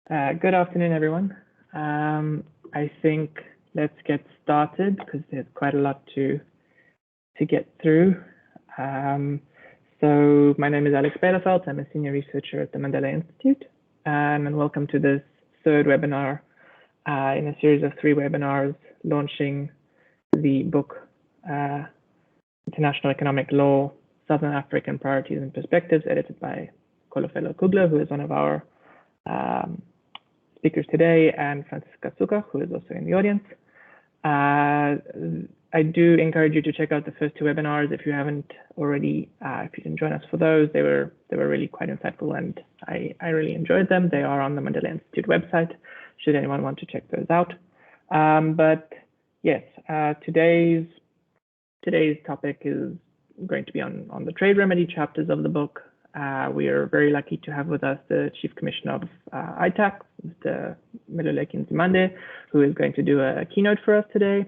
Good afternoon, everyone. I think let's get started because there's quite a lot to get through. So my name is Alex Beyleveld. I'm a senior researcher at the Mandela Institute, and welcome to this third webinar in a series of 3 webinars launching the book International Economic Law, Southern African Priorities and Perspectives, edited by Kholofelo Kugler, who is one of our speakers today, and Francisca Suka, who is also in the audience. I do encourage you to check out the first 2 webinars if you haven't already. If you didn't join us for those, they were really quite insightful, and I really enjoyed them. They are on the Mandela Institute website, should anyone want to check those out. But yes, today's topic is going to be on the trade remedy chapters of the book. We are very lucky to have with us the Chief Commissioner of ITAC, Mr. Meluleki Nzimande, who is going to do a keynote for us today.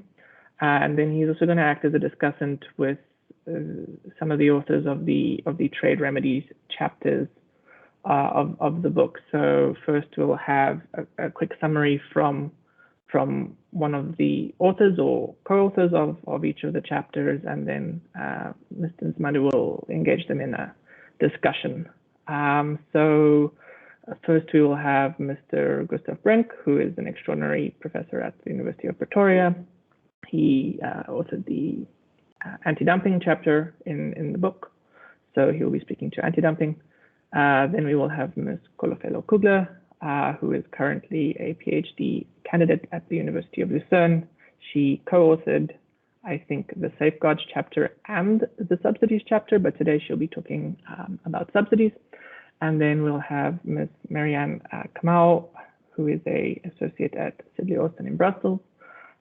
And then he's also going to act as a discussant with some of the authors of the trade remedies chapters of the book. So first we'll have a quick summary from one of the authors or co-authors of each of the chapters, and then Mr. Nzimande will engage them in a discussion. So first we will have Mr. Gustav Brink, who is an extraordinary professor at the University of Pretoria. He authored the anti-dumping chapter in the book, so he will be speaking to anti-dumping. Then we will have Ms. Kholofelo Kugler, who is currently a Ph.D. candidate at the University of Lucerne. She co-authored, I think, the safeguards chapter and the subsidies chapter, but today she'll be talking about subsidies. And then we'll have Ms. Maryanne Kamau, who is an associate at Sidley in Brussels,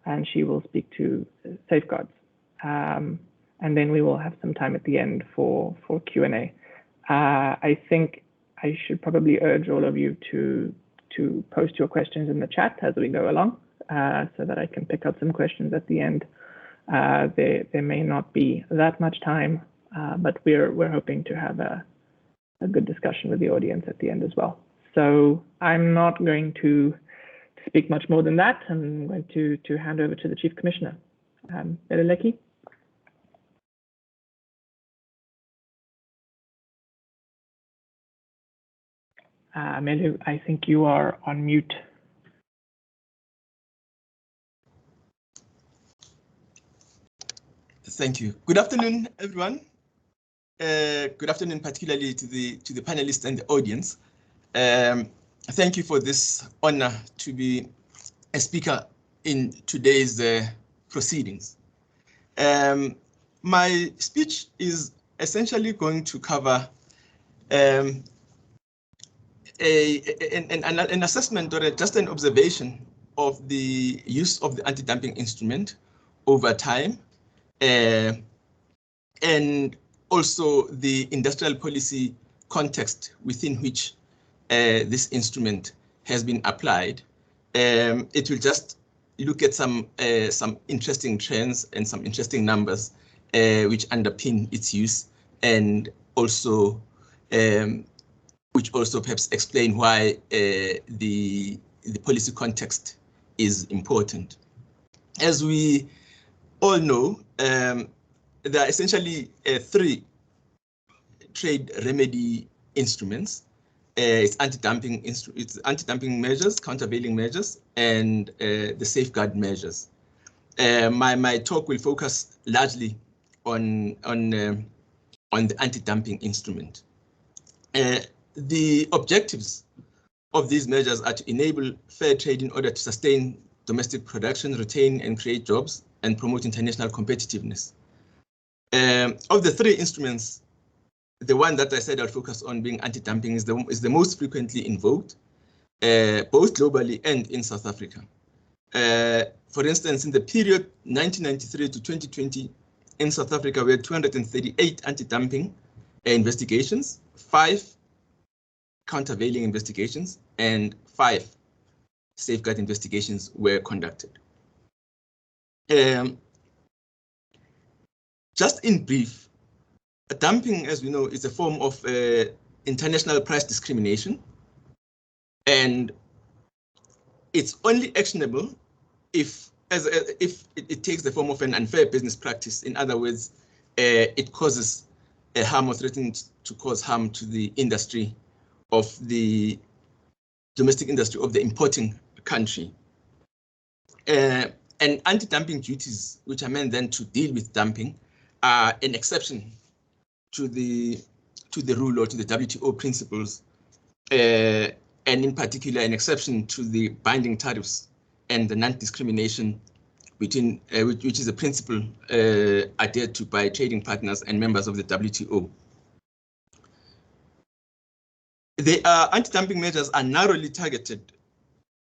and she will speak to safeguards. And then we will have some time at the end for Q&A. I think I should probably urge all of you to post your questions in the chat as we go along, so that I can pick up some questions at the end. There may not be that much time, but we're hoping to have a good discussion with the audience at the end as well. So I'm not going to speak much more than that. I'm going to hand over to the Chief Commissioner. Meluleki. Melu, I think you are on mute. Thank you. Good afternoon, everyone. Good afternoon, particularly to the panelists and the audience. Thank you for this honor to be a speaker in today's proceedings. My speech is essentially going to cover an assessment or just an observation of the use of the anti-dumping instrument over time, and also the industrial policy context within which this instrument has been applied. It will just look at some interesting trends and some interesting numbers which underpin its use, and also which also perhaps explain why the policy context is important. As we all know, there are essentially 3 trade remedy instruments. It's anti-dumping measures, countervailing measures, and the safeguard measures. My talk will focus largely on the anti-dumping instrument. The objectives of these measures are to enable fair trade in order to sustain domestic production, retain and create jobs, and promote international competitiveness. Of the 3 instruments, the one that I said I'll focus on, being anti-dumping, is the most frequently invoked, both globally and in South Africa. For instance, in the period 1993 to 2020, in South Africa, we had 238 anti-dumping investigations, 5 countervailing investigations, and 5 safeguard investigations were conducted. Just in brief, dumping, as we know, is a form of international price discrimination, and it's only actionable if it takes the form of an unfair business practice. In other words, it causes a harm or threatens to cause harm to the industry of the domestic industry of the importing country. And anti-dumping duties, which are meant then to deal with dumping, are an exception to the rule or to the WTO principles, and in particular an exception to the binding tariffs and the non-discrimination between which is a principle adhered to by trading partners and members of the WTO. Anti-dumping measures are narrowly targeted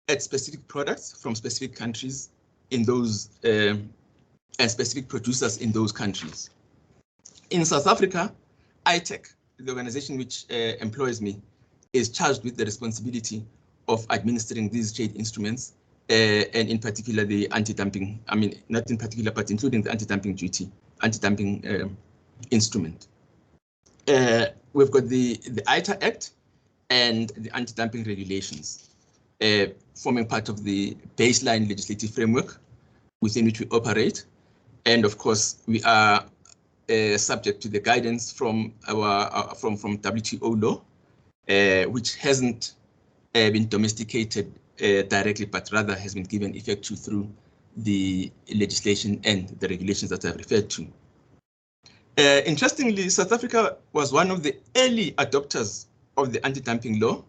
at specific products from specific countries in those and specific producers in those countries. In South Africa, ITAC, the organization which employs me, is charged with the responsibility of administering these trade instruments, and in particular the anti-dumping, I mean, not in particular, but including the anti-dumping duty, anti-dumping instrument. We've got the ITAC Act and the anti-dumping regulations, forming part of the baseline legislative framework within which we operate. And of course, we are subject to the guidance from our from WTO law, which hasn't been domesticated directly, but rather has been given effect to through the legislation and the regulations that I've referred to. Interestingly, South Africa was one of the early adopters of the anti-dumping law,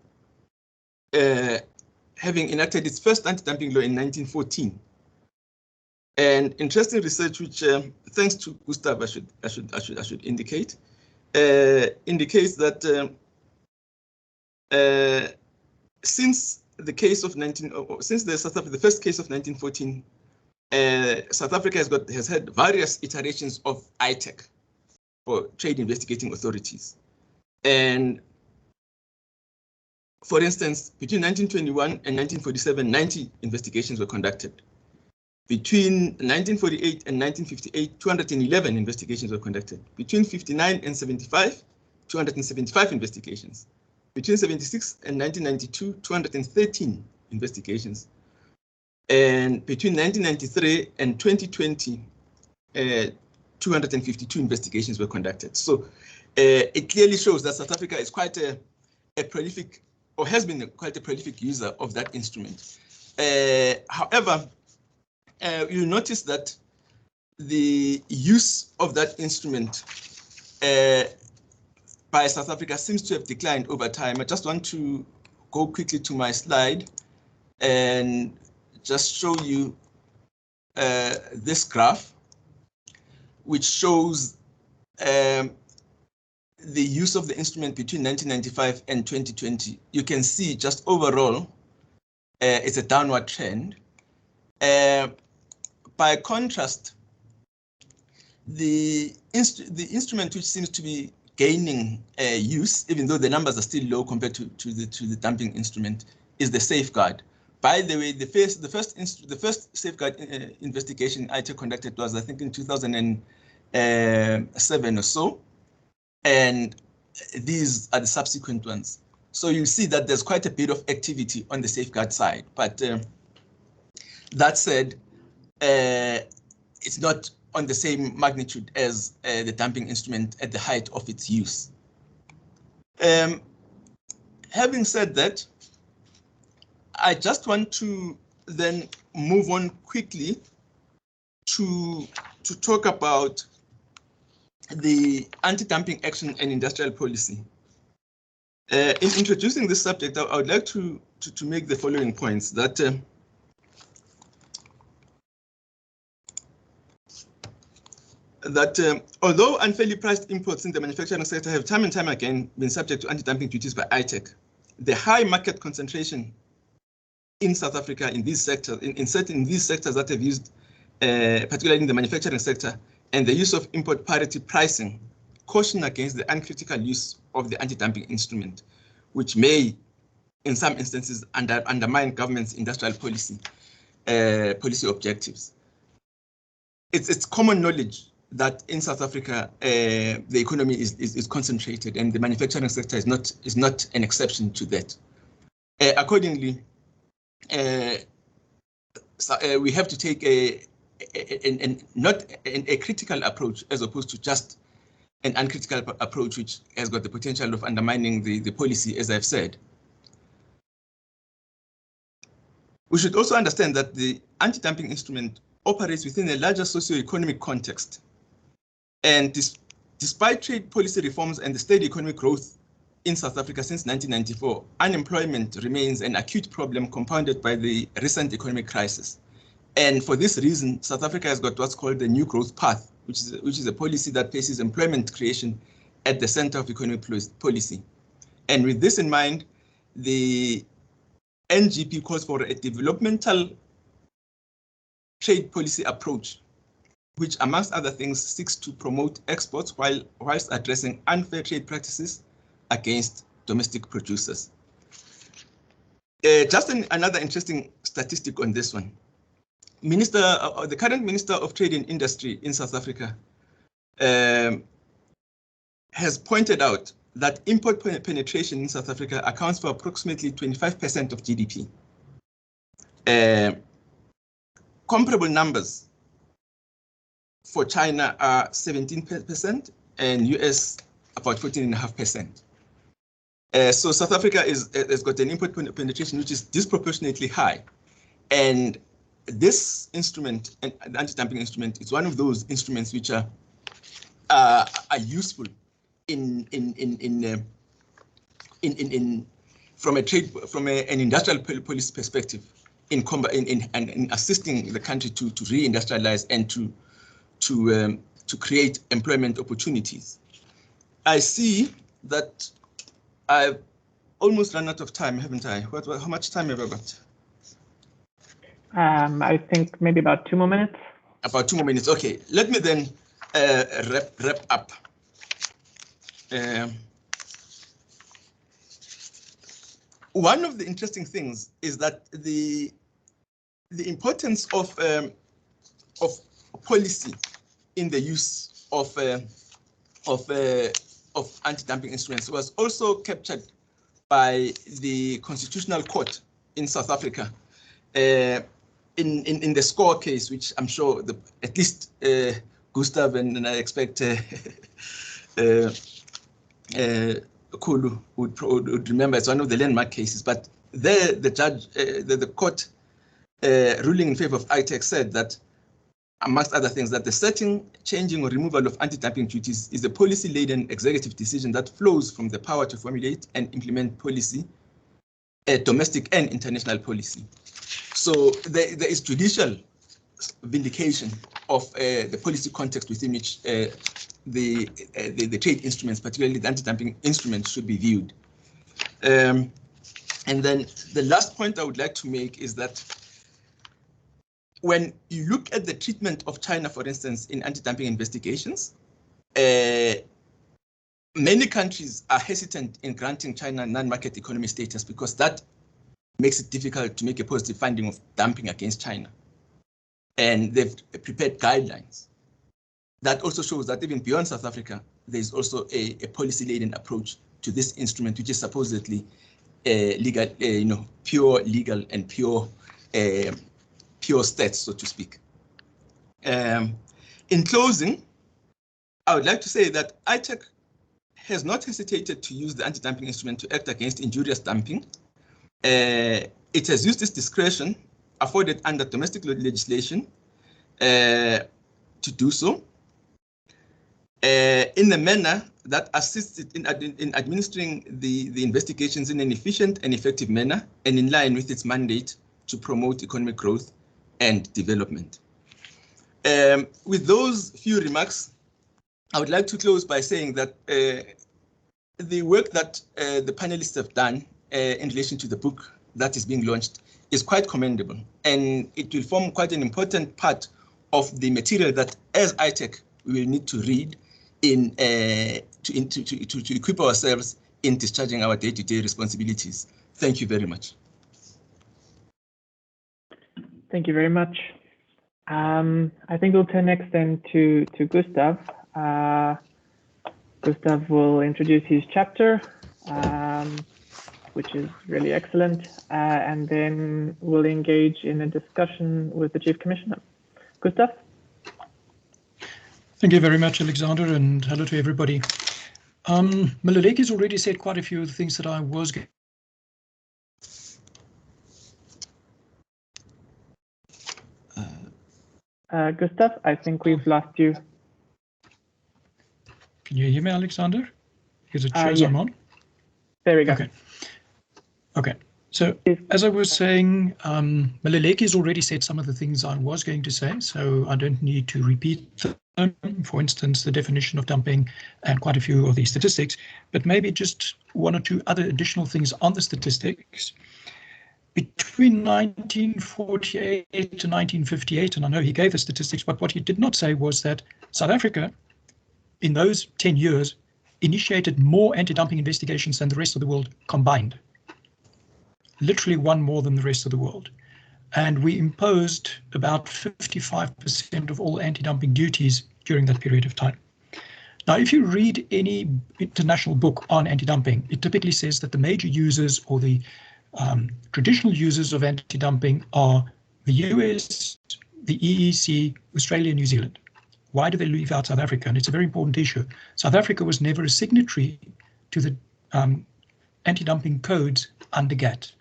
having enacted its first anti-dumping law in 1914. And interesting research, which thanks to Gustav, I should indicate, indicates that since the case of the first case of 1914, South Africa has had various iterations of ITAC, for trade investigating authorities. And for instance, between 1921 and 1947, 90 investigations were conducted. Between 1948 and 1958, 211 investigations were conducted. Between 59 and 75, 275 investigations. Between 76 and 1992, 213 investigations. And between 1993 and 2020, 252 investigations were conducted. So it clearly shows that South Africa is quite a prolific, or has been quite a prolific user of that instrument. However, you notice that the use of that instrument by South Africa seems to have declined over time. I just want to go quickly to my slide and just show you this graph, which shows the use of the instrument between 1995 and 2020. You can see just overall, it's a downward trend. By contrast, the instrument which seems to be gaining use, even though the numbers are still low compared to the dumping instrument, is the safeguard. By the way, the first safeguard investigation ITAC conducted was, I think, in 2007 or so, and these are the subsequent ones. So you see that there's quite a bit of activity on the safeguard side, but that said, it's not on the same magnitude as the dumping instrument at the height of its use. Having said that, I just want to then move on quickly to talk about the anti-dumping action and industrial policy. In introducing this subject, I would like to make the following points: that although unfairly priced imports in the manufacturing sector have time and time again been subject to anti-dumping duties by ITAC, the high market concentration in South Africa in these sectors, in these sectors that have used, particularly in the manufacturing sector, and the use of import parity pricing, caution against the uncritical use of the anti-dumping instrument, which may, in some instances, undermine government's industrial policy objectives. It's common knowledge that in South Africa, the economy is concentrated, and the manufacturing sector is not an exception to that. Accordingly, we have to take not a critical approach as opposed to just an uncritical approach, which has got the potential of undermining the policy, as I've said. We should also understand that the anti-dumping instrument operates within a larger socio-economic context. And despite trade policy reforms and the steady economic growth in South Africa since 1994, unemployment remains an acute problem compounded by the recent economic crisis. And for this reason, South Africa has got what's called the New Growth Path, which is a policy that places employment creation at the center of economic policy. And with this in mind, the NGP calls for a developmental trade policy approach, which amongst other things seeks to promote exports whilst addressing unfair trade practices against domestic producers. Just another interesting statistic on this one. The current Minister of Trade and Industry in South Africa has pointed out that import penetration in South Africa accounts for approximately 25% of GDP. Comparable numbers for China are 17% and US about 14.5%. So South Africa has got an import penetration which is disproportionately high. And this instrument, the anti-dumping instrument, is one of those instruments which are useful from an industrial policy perspective in assisting the country to reindustrialize and to create employment opportunities. I see that I've almost run out of time, haven't I? How much time have I got? I think maybe about 2 more minutes. About 2 more minutes. Okay, let me then wrap up. One of the interesting things is that the importance of policy in the use of anti-dumping instruments was also captured by the Constitutional Court in South Africa in the SCORE case, which I'm sure at least Gustav and I expect Kulu would remember. It's one of the landmark cases, but there the judge, the court ruling in favor of ITAC said that, amongst other things, that the setting, changing or removal of anti-dumping duties is a policy-laden executive decision that flows from the power to formulate and implement policy, domestic and international policy. So there is judicial vindication of the policy context within which the trade instruments, particularly the anti-dumping instruments, should be viewed. And then the last point I would like to make is that when you look at the treatment of China, for instance, in anti-dumping investigations, many countries are hesitant in granting China non-market economy status because that makes it difficult to make a positive finding of dumping against China. And they've prepared guidelines. That also shows that even beyond South Africa, there's also a policy-laden approach to this instrument, which is supposedly legal, pure legal and pure stats, so to speak. In closing, I would like to say that ITAC has not hesitated to use the anti-dumping instrument to act against injurious dumping. It has used its discretion afforded under domestic legislation to do so in a manner that assists it in administering the investigations in an efficient and effective manner and in line with its mandate to promote economic growth and development. With those few remarks, I would like to close by saying that the work that the panelists have done in relation to the book that is being launched is quite commendable, and it will form quite an important part of the material that, as ITAC, we will need to read to equip ourselves in discharging our day-to-day responsibilities. Thank you very much. Thank you very much. I think we'll turn next then to Gustav. Gustav will introduce his chapter. which is really excellent. And then we'll engage in a discussion with the Chief Commissioner. Gustav? Thank you very much, Alexander, and hello to everybody. Meluleki's already said quite a few of the things that I was going. Gustav, I think we've lost you. Can you hear me, Alexander? Because it shows yes. I'm on. There we go. Okay. So as I was saying, Meluleki's already said some of the things I was going to say, so I don't need to repeat them. For instance, the definition of dumping and quite a few of the statistics, but maybe just one or two other additional things on the statistics. Between 1948 to 1958, and I know he gave the statistics, but what he did not say was that South Africa, in those 10 years, initiated more anti-dumping investigations than the rest of the world combined. Literally one more than the rest of the world. And we imposed about 55% of all anti-dumping duties during that period of time. Now, if you read any international book on anti-dumping, it typically says that the major users or the traditional users of anti-dumping are the US, the EEC, Australia, and New Zealand. Why do they leave out South Africa? And it's a very important issue. South Africa was never a signatory to the anti-dumping codes under GATT.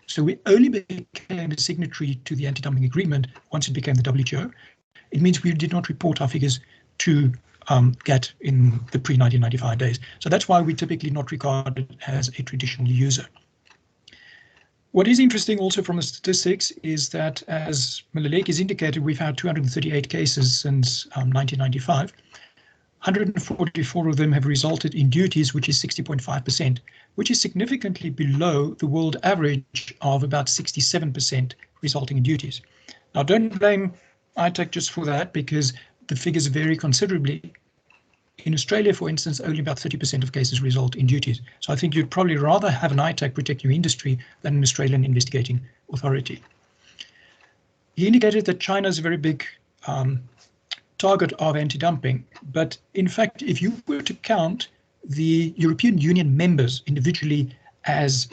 So we only became a signatory to the anti-dumping agreement once it became the WTO. It means we did not report our figures to GATT in the pre-1995 days. So that's why we typically not regarded as a traditional user. What is interesting also from the statistics is that, as Meluleki has indicated, we've had 238 cases since 1995. 144 of them have resulted in duties, which is 60.5%, which is significantly below the world average of about 67% resulting in duties. Now, don't blame ITAC just for that, because the figures vary considerably. In Australia, for instance, only about 30% of cases result in duties. So I think you'd probably rather have an ITAC protect your industry than an Australian investigating authority. He indicated that China is a very big target of anti-dumping, but in fact, if you were to count the European Union members individually as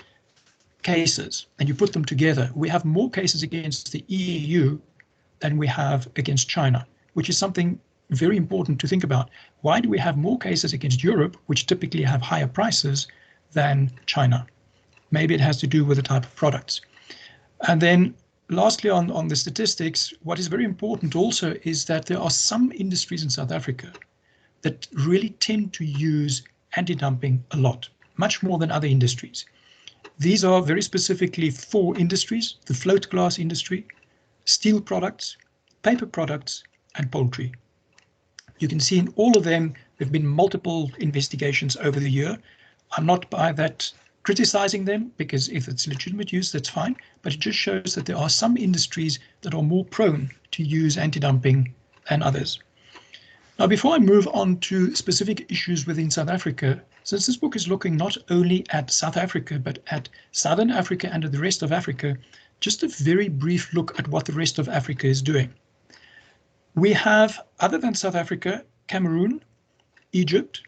cases and you put them together, we have more cases against the EU than we have against China, which is something very important to think about. Why do we have more cases against Europe, which typically have higher prices, than China? Maybe it has to do with the type of products. And then lastly, on the statistics, what is very important also is that there are some industries in South Africa that really tend to use anti-dumping a lot, much more than other industries. These are very specifically 4 industries: the float glass industry, steel products, paper products, and poultry. You can see in all of them, there have been multiple investigations over the year. I'm not by that criticizing them, because if it's legitimate use, that's fine. But it just shows that there are some industries that are more prone to use anti-dumping than others. Now, before I move on to specific issues within South Africa, since this book is looking not only at South Africa, but at Southern Africa and at the rest of Africa, just a very brief look at what the rest of Africa is doing. We have, other than South Africa, Cameroon, Egypt,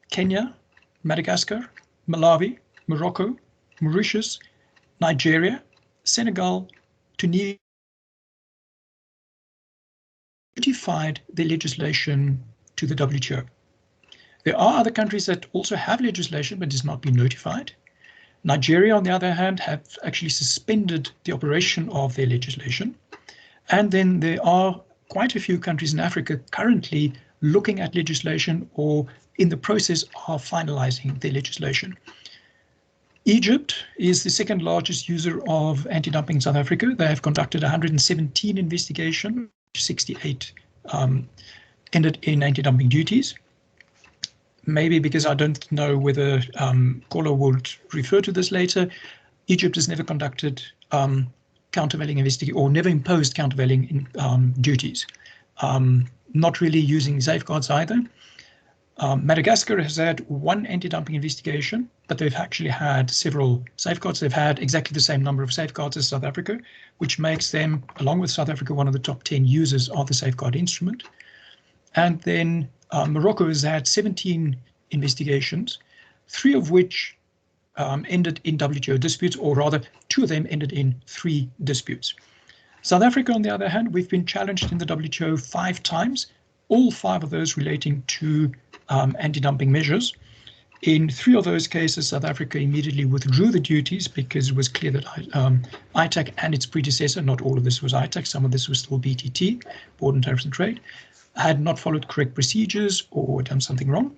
Kenya, Madagascar, Malawi, Morocco, Mauritius, Nigeria, Senegal, Tunisia, notified their legislation to the WTO. There are other countries that also have legislation but has not been notified. Nigeria, on the other hand, have actually suspended the operation of their legislation. And then there are quite a few countries in Africa currently looking at legislation or in the process of finalizing their legislation. Egypt is the second largest user of anti-dumping in South Africa. They have conducted 117 investigations, 68 ended in anti-dumping duties. Maybe because I don't know whether Kholofelo would refer to this later, Egypt has never conducted countervailing investigation or never imposed countervailing duties. Not really using safeguards either. Madagascar has had 1 anti-dumping investigation, but they've actually had several safeguards. They've had exactly the same number of safeguards as South Africa, which makes them, along with South Africa, one of the top 10 users of the safeguard instrument. And then Morocco has had 17 investigations, 3 of which ended in WTO disputes, or rather 2 of them ended in 3 disputes. South Africa, on the other hand, we've been challenged in the WTO 5 times, all 5 of those relating to anti-dumping measures. In 3 of those cases, South Africa immediately withdrew the duties because it was clear that ITAC and its predecessor, not all of this was ITAC, some of this was still BTT, Board on Tariffs and Trade, had not followed correct procedures or done something wrong.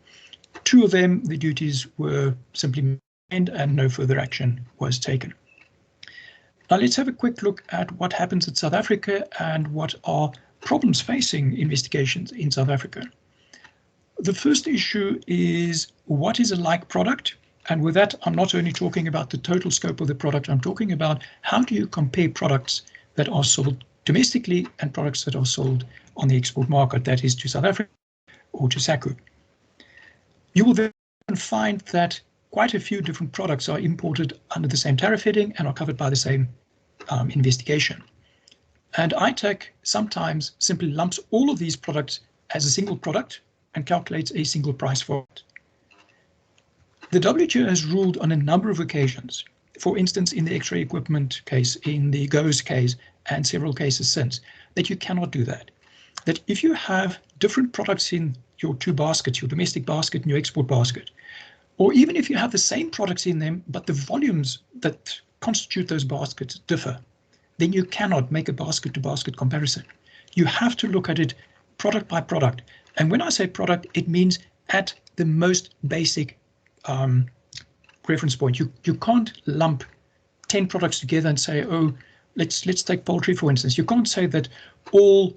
2 of them, the duties were simply maintained and no further action was taken. Now let's have a quick look at what happens in South Africa and what are problems facing investigations in South Africa. The first issue is, what is a like product? And with that, I'm not only talking about the total scope of the product, I'm talking about how do you compare products that are sold domestically and products that are sold on the export market, that is to South Africa or to SACU. You will then find that quite a few different products are imported under the same tariff heading and are covered by the same investigation. And ITAC sometimes simply lumps all of these products as a single product and calculates a single price for it. The WTO has ruled on a number of occasions, for instance in the X-ray equipment case, in the GOES case, and several cases since, that you cannot do that. That if you have different products in your 2 baskets, your domestic basket and your export basket, or even if you have the same products in them, but the volumes that constitute those baskets differ, then you cannot make a basket-to-basket comparison. You have to look at it product by product. And when I say product, it means at the most basic reference point. You can't lump 10 products together and say, oh, let's take poultry, for instance. You can't say that all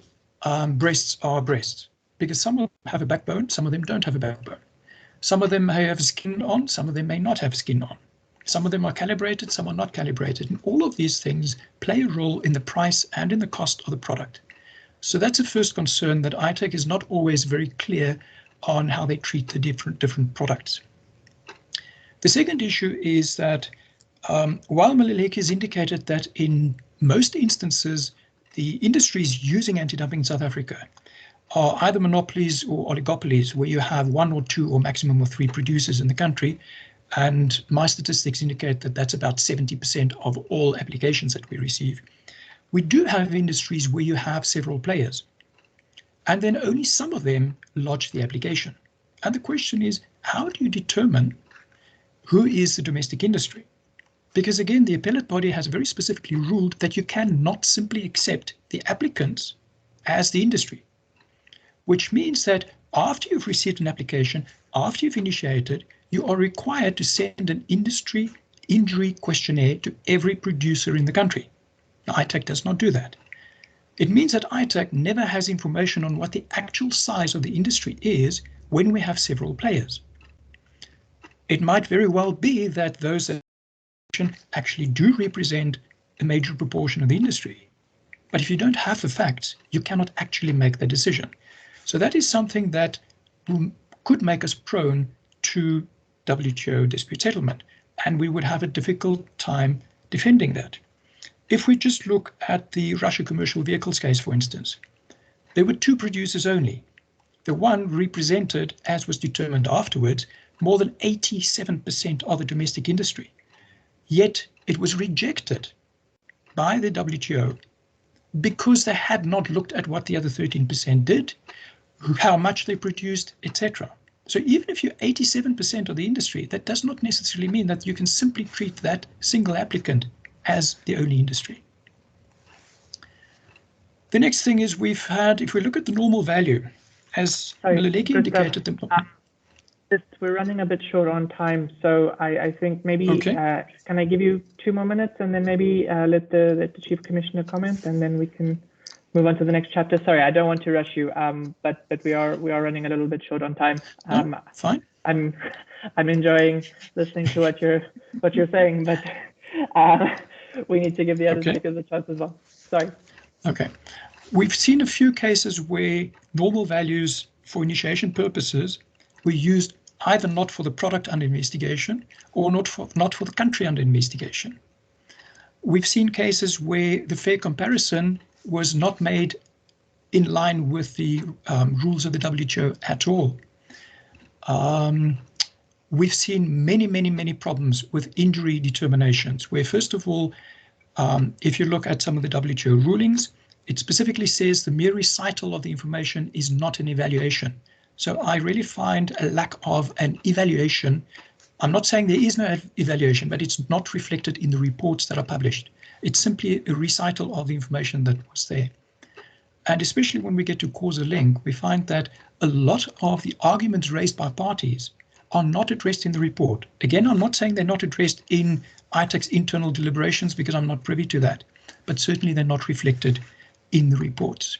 breasts are breasts, because some of them have a backbone, some of them don't have a backbone. Some of them may have skin on, some of them may not have skin on. Some of them are calibrated, some are not calibrated. And all of these things play a role in the price and in the cost of the product. So that's a first concern, that ITAC is not always very clear on how they treat the different products. The second issue is that while Meluleki has indicated that in most instances, the industries using anti-dumping in South Africa are either monopolies or oligopolies, where you have 1 or 2 or maximum of 3 producers in the country. And my statistics indicate that that's about 70% of all applications that we receive. We do have industries where you have several players, and then only some of them lodge the application. And the question is, how do you determine who is the domestic industry? Because again, the appellate body has very specifically ruled that you cannot simply accept the applicants as the industry, which means that after you've received an application, after you've initiated, you are required to send an industry injury questionnaire to every producer in the country. Now, ITAC does not do that. It means that ITAC never has information on what the actual size of the industry is when we have several players. It might very well be that those that actually do represent a major proportion of the industry. But if you don't have the facts, you cannot actually make the decision. So that is something that could make us prone to WTO dispute settlement, and we would have a difficult time defending that. If we just look at the Russia commercial vehicles case, for instance, there were 2 producers only. The one represented, as was determined afterwards, more than 87% of the domestic industry. Yet it was rejected by the WTO because they had not looked at what the other 13% did, how much they produced, etc. So even if you're 87% of the industry, that does not necessarily mean that you can simply treat that single applicant as the only industry. The next thing is we've had, if we look at the normal value, as Meluleki indicated, we're running a bit short on time, so I think maybe can I give you 2 more minutes and then maybe let the Chief Commissioner comment, and then we can move on to the next chapter. Sorry, I don't want to rush you, but we are running a little bit short on time. Fine. I'm enjoying listening to what you're saying, but we need to give the other speakers a chance as well. Sorry. Okay. We've seen a few cases where normal values for initiation purposes were used either not for the product under investigation or not for the country under investigation. We've seen cases where the fair comparison was not made in line with the rules of the WTO at all. we've seen many problems with injury determinations, where first of all, if you look at some of the WTO rulings, it specifically says the mere recital of the information is not an evaluation. So I really find a lack of an evaluation. I'm not saying there is no evaluation, but it's not reflected in the reports that are published. It's simply a recital of the information that was there. And especially when we get to causal link, we find that a lot of the arguments raised by parties are not addressed in the report. Again, I'm not saying they're not addressed in ITAC's internal deliberations because I'm not privy to that, but certainly they're not reflected in the reports.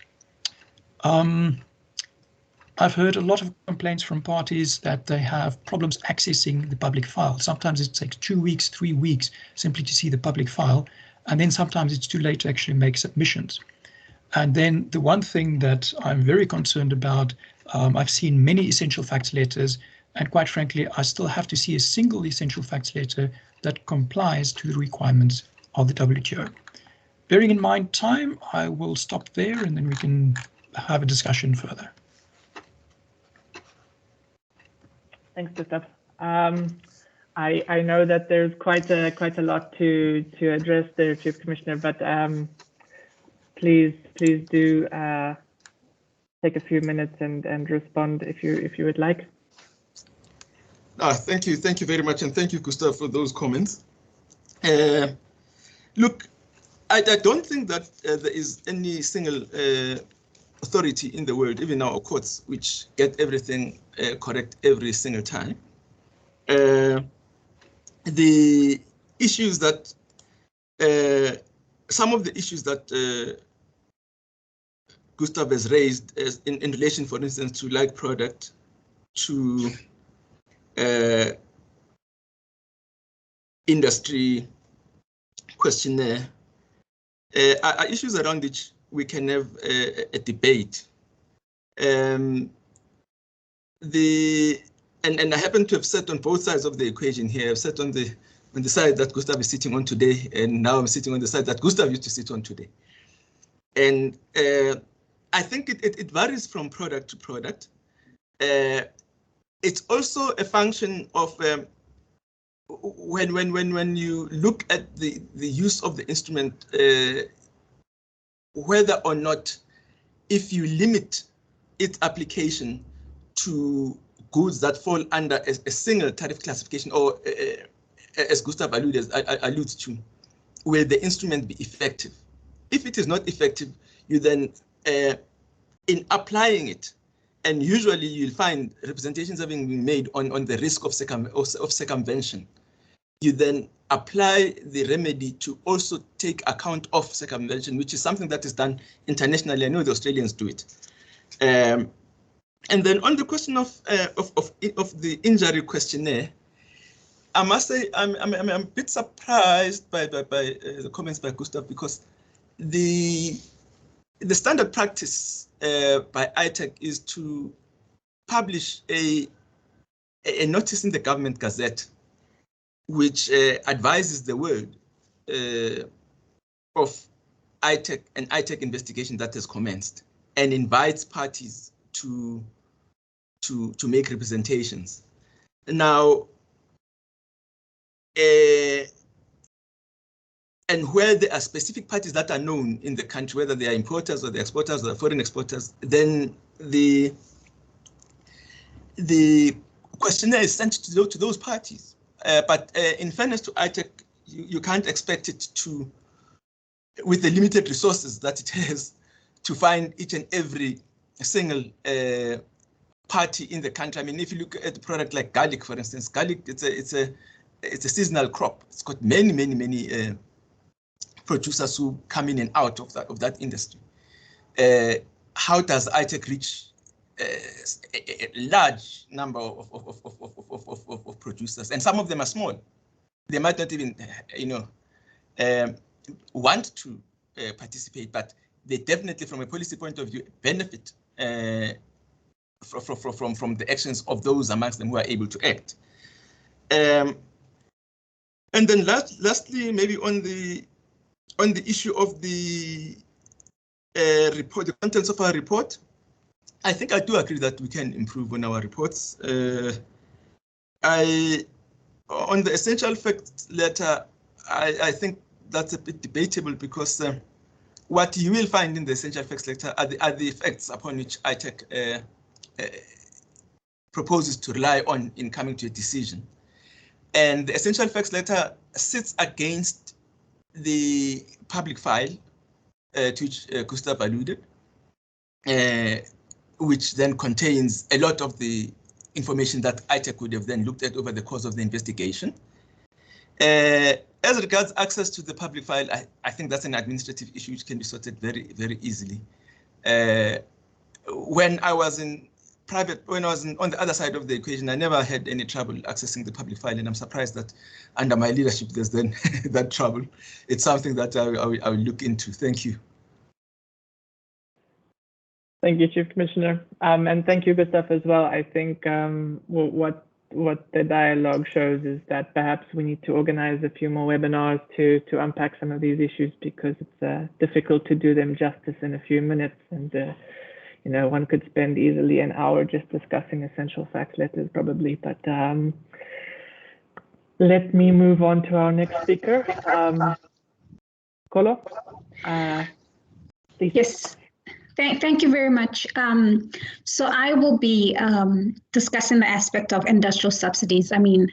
I've heard a lot of complaints from parties that they have problems accessing the public file. Sometimes it takes 2 weeks, 3 weeks simply to see the public file, and then sometimes it's too late to actually make submissions. And then the one thing that I'm very concerned about, I've seen many essential facts letters, and quite frankly, I still have to see a single essential facts letter that complies to the requirements of the WTO. Bearing in mind time, I will stop there and then we can have a discussion further. Thanks, Gustav. I know that there's quite a lot to address there, Chief Commissioner, but please do take a few minutes and respond if you would like. Thank you very much, and thank you, Gustav, for those comments. Look, I don't think that there is any single authority in the world, even our courts, which get everything correct every single time. The issues that, some of the issues that Gustav has raised in relation, for instance, to like product, to industry questionnaire, are issues around which we can have a debate. And I happen to have sat on both sides of the equation here. I've sat on the side that Gustav is sitting on today, and now I'm sitting on the side that Gustav used to sit on today. And I think it varies from product to product. It's also a function of when you look at the use of the instrument, whether or not, if you limit its application to goods that fall under a single tariff classification, or as Gustav alludes to, will the instrument be effective? If it is not effective, you then, in applying it, and usually you'll find representations having been made on the risk of circumvention, you then apply the remedy to also take account of circumvention, which is something that is done internationally. I know the Australians do it. And then on the question of the injury questionnaire, I must say I'm a bit surprised by the comments by Gustav, because the standard practice by ITAC is to publish a notice in the Government Gazette, which advises the world of ITAC, an ITAC investigation that has commenced, and invites parties to make representations. Now, and where there are specific parties that are known in the country, whether they are importers or the exporters or the foreign exporters, then the questionnaire is sent to those parties. But in fairness to ITAC, you can't expect it to, with the limited resources that it has, to find each and every single party in the country. I mean, if you look at a product like garlic, for instance, garlic, it's a seasonal crop. It's got many producers who come in and out of that industry. How does ITAC reach a large number of producers? And some of them are small. They might not even, want to participate, but they definitely, from a policy point of view, benefit from the actions of those amongst them who are able to act. And then lastly, maybe on the issue of the report, the contents of our report, I think I do agree that we can improve on our reports. on the essential facts letter, I think that's a bit debatable, because what you will find in the essential facts letter are the facts upon which ITAC proposes to rely on in coming to a decision. And the essential facts letter sits against the public file to which Gustav alluded, which then contains a lot of the information that ITAC would have then looked at over the course of the investigation. As regards access to the public file, I think that's an administrative issue which can be sorted very, very easily. When I was on the other side of the equation, I never had any trouble accessing the public file, and I'm surprised that under my leadership there's then that trouble. It's something that I will look into. Thank you. Thank you, Chief Commissioner, and thank you, Gustav, as well. I think what the dialogue shows is that perhaps we need to organize a few more webinars to unpack some of these issues, because it's difficult to do them justice in a few minutes, and you know, one could spend easily an hour just discussing essential facts letters probably. But let me move on to our next speaker. Kholo, please. Yes. Thank you very much. So I will be discussing the aspect of industrial subsidies. I mean,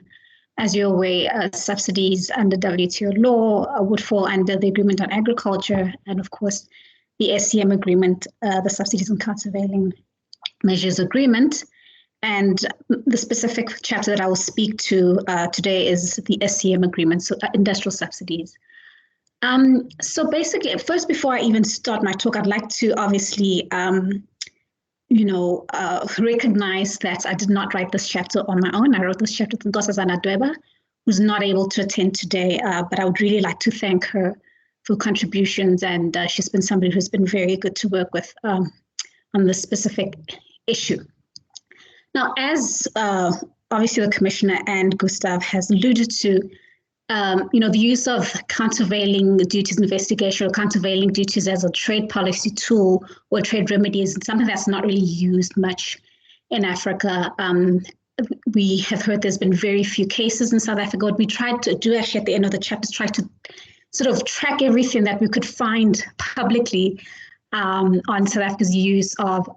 as you're aware, subsidies under WTO law would fall under the Agreement on Agriculture, and of course, the SCM agreement, the Subsidies and Countervailing Measures Agreement. And the specific chapter that I will speak to today is the SCM agreement, so industrial subsidies. So basically, first, before I even start my talk, I'd like to obviously, recognize that I did not write this chapter on my own. I wrote this chapter with Nkosazana Dweba, who's not able to attend today, but I would really like to thank her for contributions, and she's been somebody who's been very good to work with on this specific issue. Now, as obviously the Commissioner and Gustav has alluded to, the use of countervailing duties investigation or countervailing duties as a trade policy tool or trade remedy is something that's not really used much in Africa. We have heard there's been very few cases in South Africa. What we tried to do actually at the end of the chapter is try to sort of track everything that we could find publicly on South Africa's use of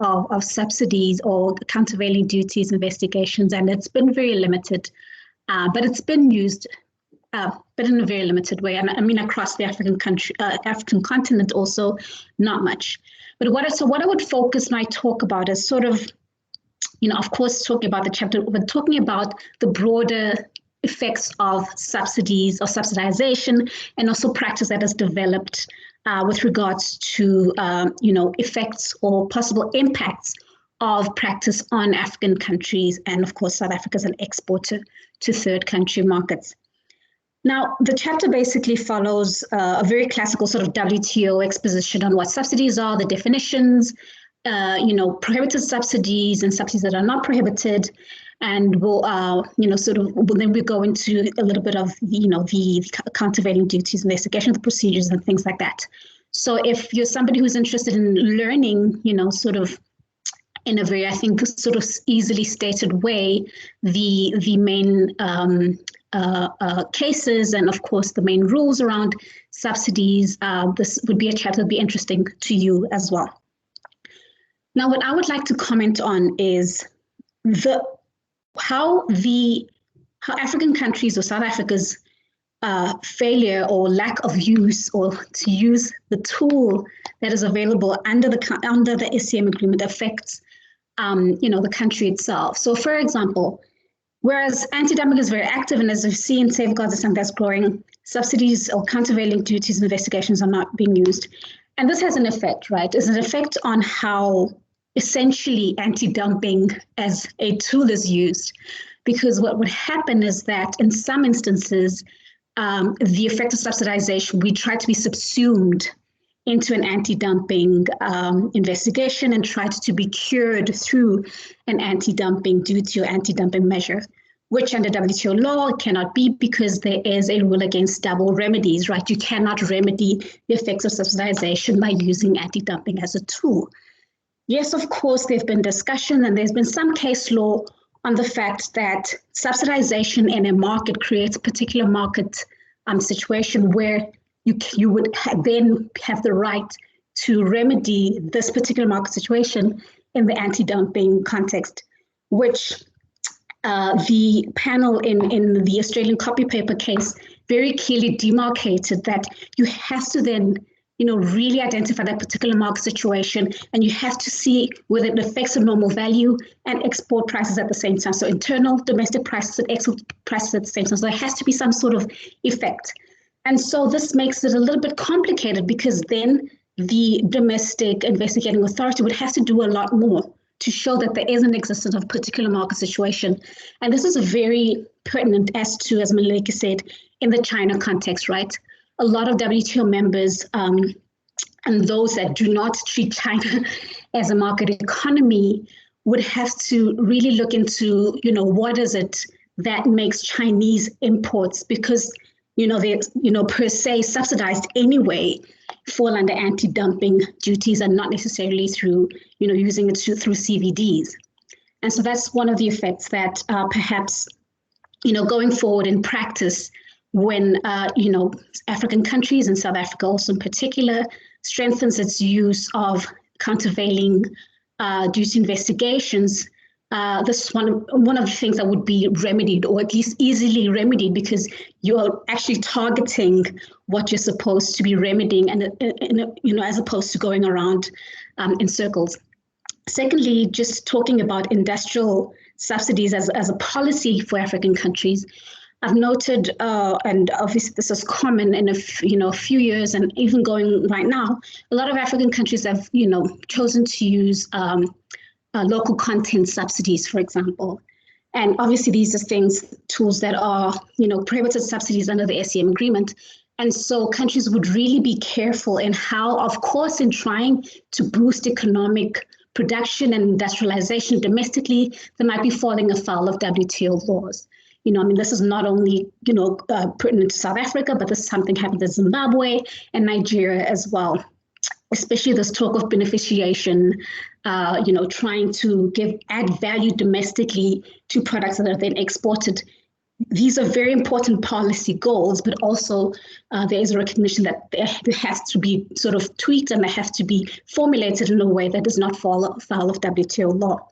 subsidies or countervailing duties investigations, and it's been very limited, but it's been used, but in a very limited way. I mean, across the African continent also, not much. But what I would focus my talk about is sort of, of course, talking about the chapter, but talking about the broader effects of subsidies or subsidization, and also practice that has developed with regards to, effects or possible impacts of practice on African countries, and of course, South Africa as an exporter to third country markets. Now, the chapter basically follows a very classical sort of WTO exposition on what subsidies are, the definitions, prohibited subsidies and subsidies that are not prohibited. And we'll, then we go into a little bit of, the countervailing duties, investigation, the procedures and things like that. So if you're somebody who's interested in learning, sort of in a very, I think, sort of easily stated way, the main cases and of course the main rules around subsidies, this would be a chapter that would be interesting to you as well. Now, what I would like to comment on is how African countries or South Africa's failure or lack of use or to use the tool that is available under the SCM agreement affects the country itself. So, for example, whereas anti-dumping is very active, and as we've seen, safeguards are something that's growing, subsidies or countervailing duties investigations are not being used. And this has an effect, right? It's an effect on how essentially anti-dumping as a tool is used. Because what would happen is that in some instances, the effect of subsidization, we try to be subsumed into an anti-dumping investigation and tried to be cured through an anti-dumping duty or anti-dumping measure, which under WTO law cannot be because there is a rule against double remedies, right? You cannot remedy the effects of subsidization by using anti-dumping as a tool. Yes, of course, there's been discussion and there's been some case law on the fact that subsidization in a market creates a particular market situation where you would then have the right to remedy this particular market situation in the anti-dumping context, which the panel in the Australian copy paper case very clearly demarcated that you have to then really identify that particular market situation, and you have to see whether it affects a normal value and export prices at the same time. So internal domestic prices and export prices at the same time. So there has to be some sort of effect. And so this makes it a little bit complicated, because then the domestic investigating authority would have to do a lot more to show that there is an existence of a particular market situation. And this is very pertinent as Meluleki said, in the China context, right? A lot of WTO members and those that do not treat China as a market economy would have to really look into, what is it that makes Chinese imports, because, they're, per se subsidized anyway, fall under anti-dumping duties and not necessarily through, using it through CVDs. And so that's one of the effects that perhaps, going forward in practice, when, African countries and South Africa also in particular strengthens its use of countervailing duty investigations, this is one of the things that would be remedied, or at least easily remedied, because you're actually targeting what you're supposed to be remedying, and as opposed to going around in circles. Secondly, just talking about industrial subsidies as a policy for African countries, I've noted, and obviously this is common in a few years, and even going right now, a lot of African countries have chosen to use local content subsidies, for example. And obviously these are tools that are prohibited subsidies under the SCM agreement. And so countries would really be careful in how, of course, in trying to boost economic production and industrialization domestically, they might be falling afoul of WTO laws. This is not only, pertinent to South Africa, but this is something happened in Zimbabwe and Nigeria as well. Especially this talk of beneficiation, trying to add value domestically to products that are then exported. These are very important policy goals, but also there is a recognition that there has to be sort of tweaked, and they have to be formulated in a way that does not fall afoul of WTO law.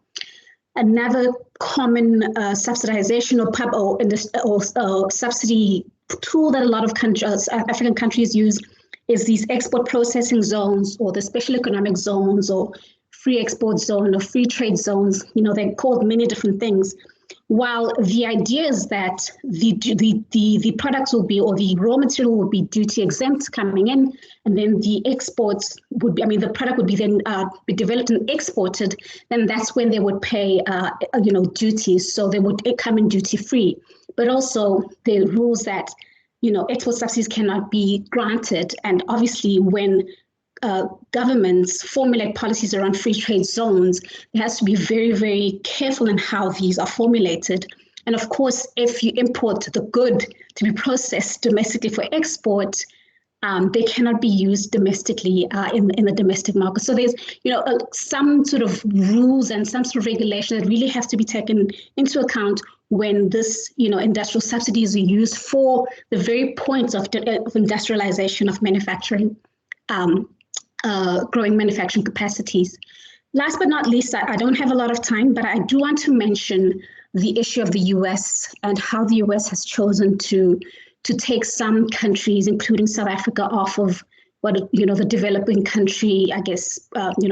Another common subsidization or subsidy tool that a lot of African countries use is these export processing zones, or the special economic zones, or free export zone, or free trade zones. They're called many different things. While the idea is that the products will be, or the raw material will be duty exempt coming in, and then the exports would be, the product would be then be developed and exported, then that's when they would pay, duties. So they would come in duty free. But also the rules that, export subsidies cannot be granted. And obviously when governments formulate policies around free trade zones, it has to be very, very careful in how these are formulated. And of course, if you import the good to be processed domestically for export, they cannot be used domestically in the domestic market. So there's, some sort of rules and some sort of regulation that really has to be taken into account when this, industrial subsidies are used for the very points of industrialization of manufacturing. Growing manufacturing capacities. Last but not least, I don't have a lot of time, but I do want to mention the issue of the US and how the US has chosen to take some countries, including South Africa, off of what, the developing country, I guess,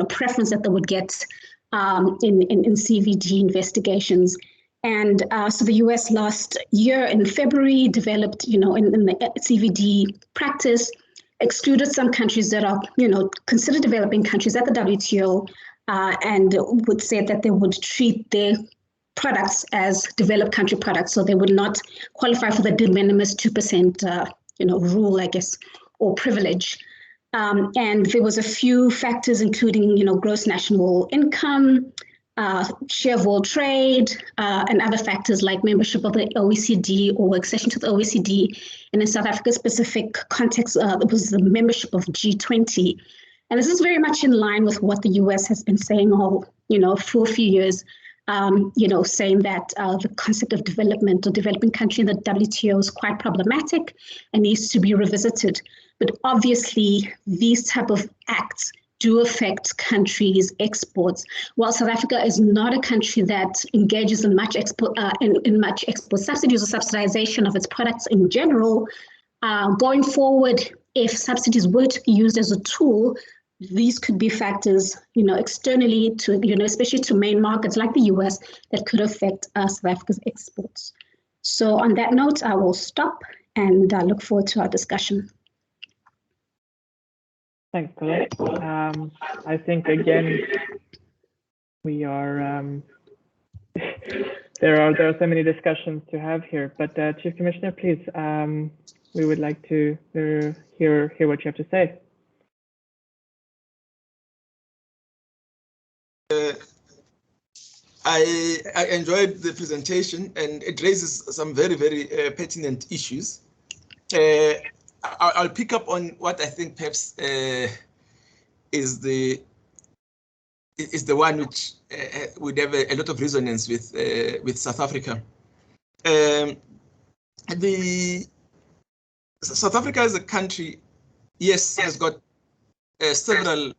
preference that they would get in CVD investigations. And so the US last year in February developed, in the CVD practice, excluded some countries that are, considered developing countries at the WTO, and would say that they would treat their products as developed country products, so they would not qualify for the de minimis 2%, rule, I guess, or privilege. And there was a few factors, including, gross national income, share of world trade, and other factors like membership of the OECD or accession to the OECD. And in South Africa's specific context, it was the membership of G20. And this is very much in line with what the US has been saying all, for a few years, saying that the concept of development or developing country in the WTO is quite problematic and needs to be revisited. But obviously, these type of acts do affect countries' exports. While South Africa is not a country that engages in much export subsidies or subsidization of its products in general, going forward, if subsidies were to be used as a tool, these could be factors, externally to, especially to main markets like the US, that could affect South Africa's exports. So on that note, I will stop and look forward to our discussion. Thanks, Kholo. I think, again, we are, there are so many discussions to have here, but Chief Commissioner, please, we would like to hear what you have to say. I enjoyed the presentation, and it raises some very, very pertinent issues. I'll pick up on what I think perhaps is the one which would have a lot of resonance with South Africa. South Africa as a country, yes, has got several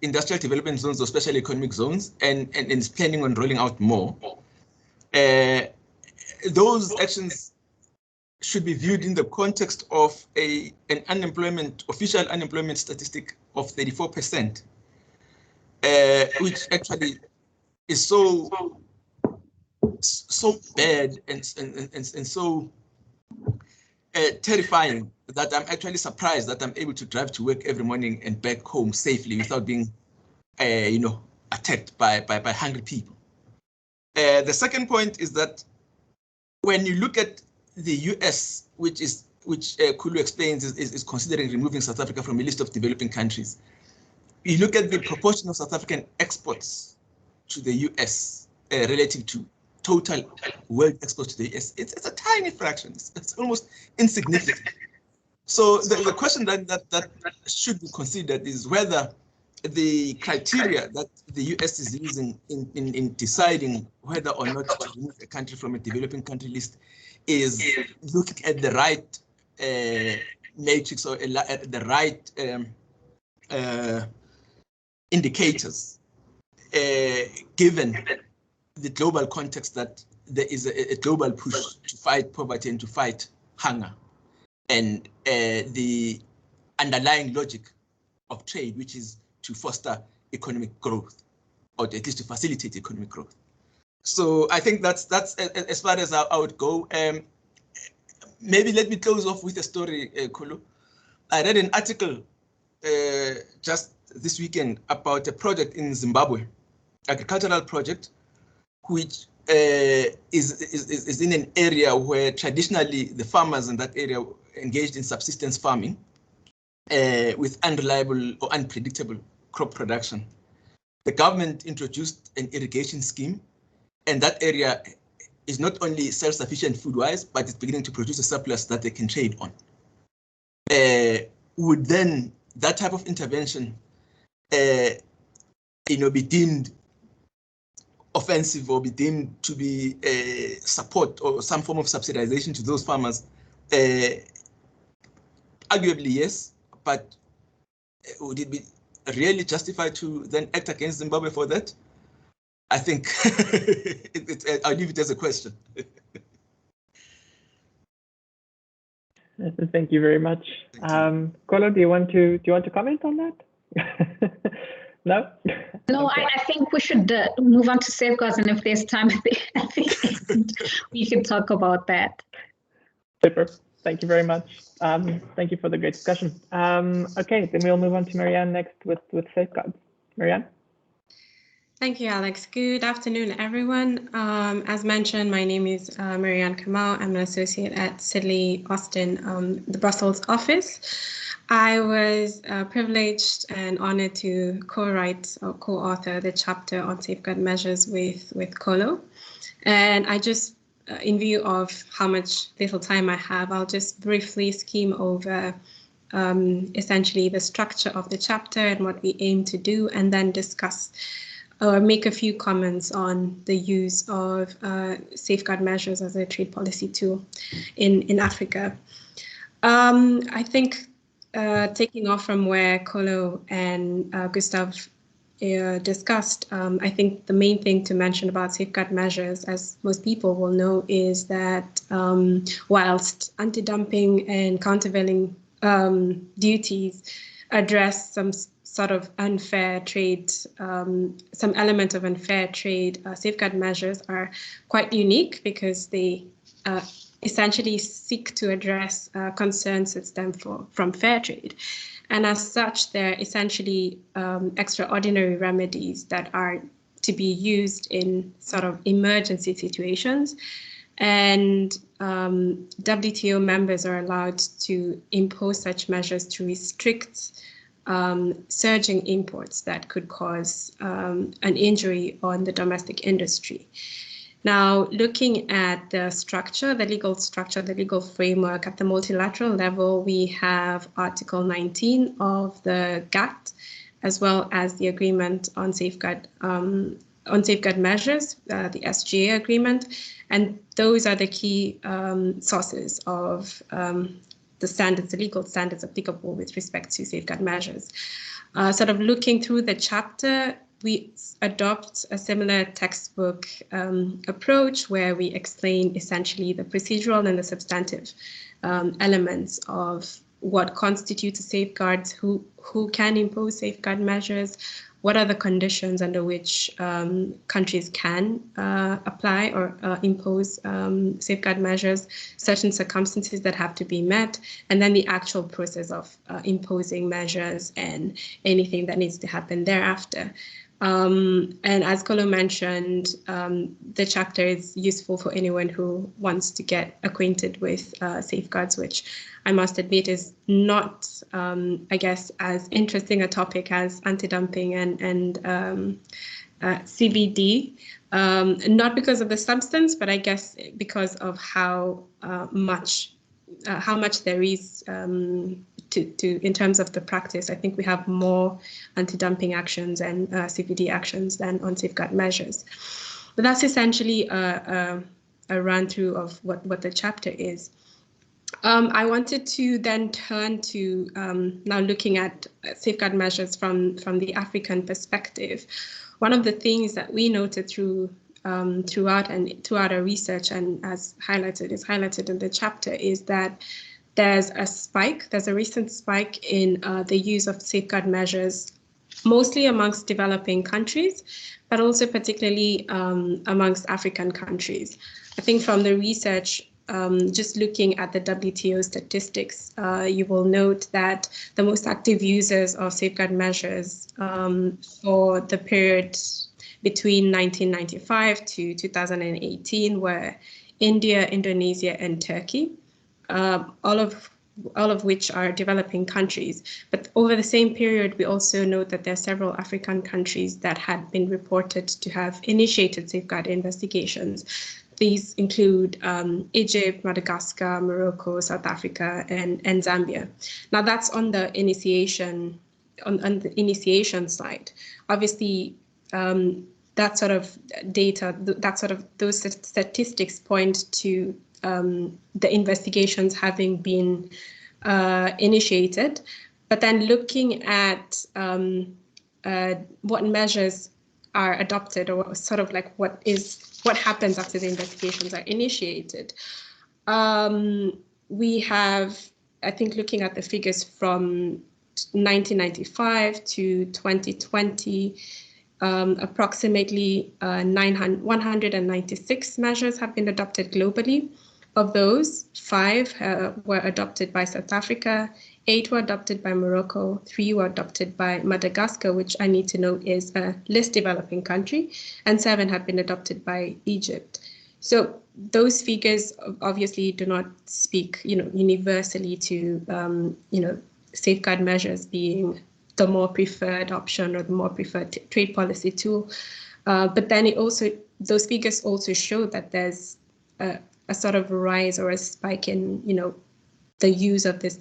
industrial development zones or special economic zones, and is planning on rolling out more. Those actions should be viewed in the context of an official unemployment statistic of 34%, which actually is so bad and so terrifying that I'm actually surprised that I'm able to drive to work every morning and back home safely without being, attacked by hungry people. The second point is that when you look at the US, which Khulu explains is considering removing South Africa from a list of developing countries, you look at the proportion of South African exports to the US relative to total world exports to the US, it's a tiny fraction. It's almost insignificant. So the question that should be considered is whether the criteria that the US is using in deciding whether or not to remove a country from a developing country list is looking at the right matrix or at the right indicators, given the global context that there is a global push to fight poverty and to fight hunger, and the underlying logic of trade, which is to foster economic growth, or at least to facilitate economic growth. So I think that's as far as I would go. Maybe let me close off with a story, Kholo. I read an article just this weekend about a project in Zimbabwe, agricultural project, which is in an area where traditionally the farmers in that area engaged in subsistence farming with unreliable or unpredictable crop production. The government introduced an irrigation scheme, and that area is not only self-sufficient food-wise, but it's beginning to produce a surplus that they can trade on. Would then that type of intervention, be deemed offensive or be deemed to be support or some form of subsidization to those farmers? Arguably, yes, but would it be really justified to then act against Zimbabwe for that? I think I'll leave it as a question. Thank you very much. Kholo, do you want to comment on that? No? No, okay. I think we should move on to safeguards, and if there's time, I think we can talk about that. Super. Thank you very much. Thank you for the great discussion. Okay, then we'll move on to Maryanne next with safeguards. Maryanne? Thank you, Alex. Good afternoon, everyone. As mentioned, my name is Maryanne Kamau. I'm an associate at Sidley, Austin, the Brussels office. I was privileged and honored to co-write or co-author the chapter on safeguard measures with Kholo. And I just, in view of how much little time I have, I'll just briefly skim over essentially the structure of the chapter and what we aim to do, and then discuss or make a few comments on the use of safeguard measures as a trade policy tool in Africa. I think taking off from where Kholo and Gustav discussed, I think the main thing to mention about safeguard measures, as most people will know, is that whilst anti-dumping and countervailing duties address some sort of unfair trade, some element of unfair trade, safeguard measures are quite unique because they essentially seek to address concerns that stem from fair trade. And as such, they're essentially extraordinary remedies that are to be used in sort of emergency situations. And WTO members are allowed to impose such measures to restrict surging imports that could cause an injury on the domestic industry. Now, looking at the structure, the legal framework at the multilateral level, we have Article 19 of the GATT, as well as the Agreement on Safeguard Measures, the SGA agreement, and those are the key sources of the standards, the legal standards applicable with respect to safeguard measures. Sort of looking through the chapter, we adopt a similar textbook approach where we explain essentially the procedural and the substantive elements of what constitutes a safeguard, who can impose safeguard measures, what are the conditions under which countries can apply or impose safeguard measures, certain circumstances that have to be met, and then the actual process of imposing measures and anything that needs to happen thereafter. And as Kholo mentioned, the chapter is useful for anyone who wants to get acquainted with safeguards, which I must admit is not, I guess, as interesting a topic as anti-dumping and CVD, not because of the substance, but I guess because of how much there is in terms of the practice. I think we have more anti-dumping actions and CVD actions than on safeguard measures. But that's essentially a run through of what the chapter is. I wanted to then turn to now looking at safeguard measures from the African perspective. One of the things that we noted throughout our research, and as highlighted in the chapter, is that there's a recent spike in the use of safeguard measures, mostly amongst developing countries, but also particularly amongst African countries. I think from the research, just looking at the WTO statistics, you will note that the most active users of safeguard measures for the period between 1995 to 2018 were India, Indonesia, and Turkey. All of which are developing countries. But over the same period, we also note that there are several African countries that had been reported to have initiated safeguard investigations. These include Egypt, Madagascar, Morocco, South Africa, and Zambia. Now that's on the initiation side. Obviously, that sort of data, those statistics point to the investigations having been initiated, but then looking at what measures are adopted, or sort of like what happens after the investigations are initiated. We have, I think, looking at the figures from 1995 to 2020, approximately 196 measures have been adopted globally. Of those, 5 were adopted by South Africa, 8 were adopted by Morocco, 3 were adopted by Madagascar, which I need to note is a less developing country, and 7 have been adopted by Egypt. So those figures obviously do not speak, universally to, safeguard measures being the more preferred option or the more preferred trade policy tool. But then those figures also show that there's a sort of rise or a spike in, the use of this